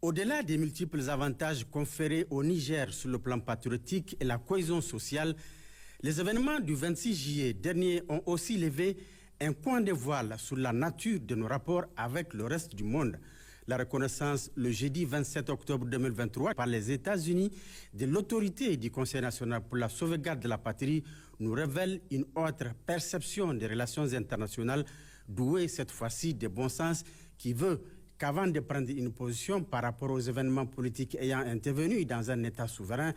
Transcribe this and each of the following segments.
Au-delà des multiples avantages conférés au Niger sur le plan patriotique et la cohésion sociale, les événements du 26 juillet dernier ont aussi levé un point de voile sur la nature de nos rapports avec le reste du monde. La reconnaissance le jeudi 27 octobre 2023 par les États-Unis de l'autorité et du Conseil national pour la sauvegarde de la patrie nous révèle une autre perception des relations internationales douée cette fois-ci de bon sens qui veut qu'avant de prendre une position par rapport aux événements politiques ayant intervenu dans un État souverain,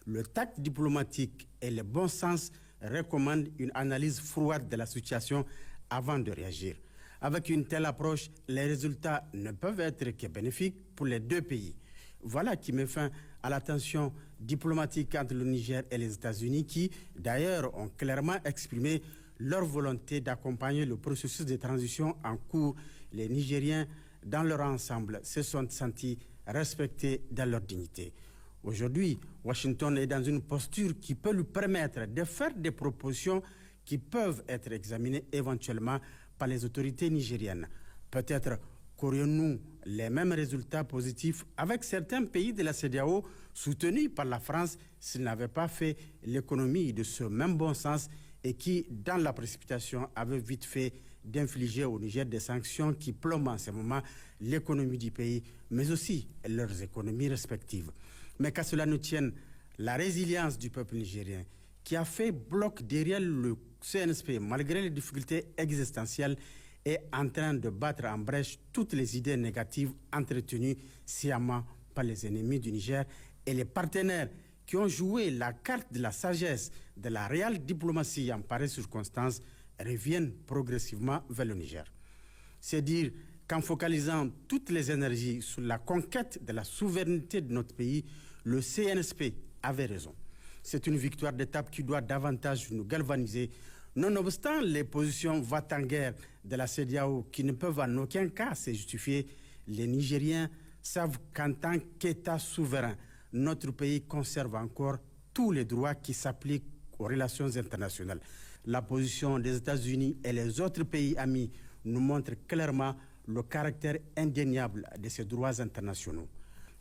le tact diplomatique et le bon sens recommandent une analyse froide de la situation avant de réagir. Avec une telle approche, les résultats ne peuvent être que bénéfiques pour les deux pays. Voilà qui met fin à la tension diplomatique entre le Niger et les États-Unis qui, d'ailleurs, ont clairement exprimé leur volonté d'accompagner le processus de transition en cours. Les Nigériens, dans leur ensemble, se sont sentis respectés dans leur dignité. Aujourd'hui, Washington est dans une posture qui peut lui permettre de faire des propositions qui peuvent être examinées éventuellement par les autorités nigériennes. Peut-être qu'aurions-nous les mêmes résultats positifs avec certains pays de la CEDEAO soutenus par la France s'ils n'avaient pas fait l'économie de ce même bon sens et qui, dans la précipitation, avaient vite fait d'infliger au Niger des sanctions qui plombent en ce moment l'économie du pays, mais aussi leurs économies respectives. Mais qu'à cela ne tienne, la résilience du peuple nigérien, qui a fait bloc derrière le CNSP malgré les difficultés existentielles, est en train de battre en brèche toutes les idées négatives entretenues sciemment par les ennemis du Niger et les partenaires qui ont joué la carte de la sagesse de la réelle diplomatie en pareille circonstance reviennent progressivement vers le Niger. C'est dire qu'en focalisant toutes les énergies sur la conquête de la souveraineté de notre pays, le CNSP avait raison. C'est une victoire d'étape qui doit davantage nous galvaniser, nonobstant les positions va-t-en-guerre de la CEDEAO qui ne peuvent en aucun cas se justifier. Les Nigériens savent qu'en tant qu'État souverain, notre pays conserve encore tous les droits qui s'appliquent aux relations internationales. La position des États-Unis et les autres pays amis nous montre clairement le caractère indéniable de ces droits internationaux.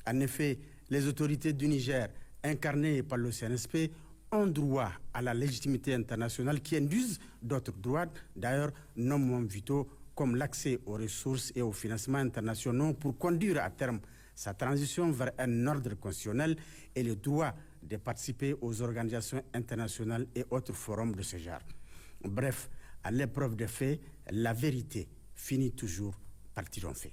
En effet, les autorités du Niger, incarnées par le CNSP, ont droit à la légitimité internationale qui induisent d'autres droits, d'ailleurs non moins vitaux, comme l'accès aux ressources et aux financements internationaux pour conduire à terme sa transition vers un ordre constitutionnel et le droit de participer aux organisations internationales et autres forums de ce genre. Bref, à l'épreuve des faits, la vérité finit toujours par triompher.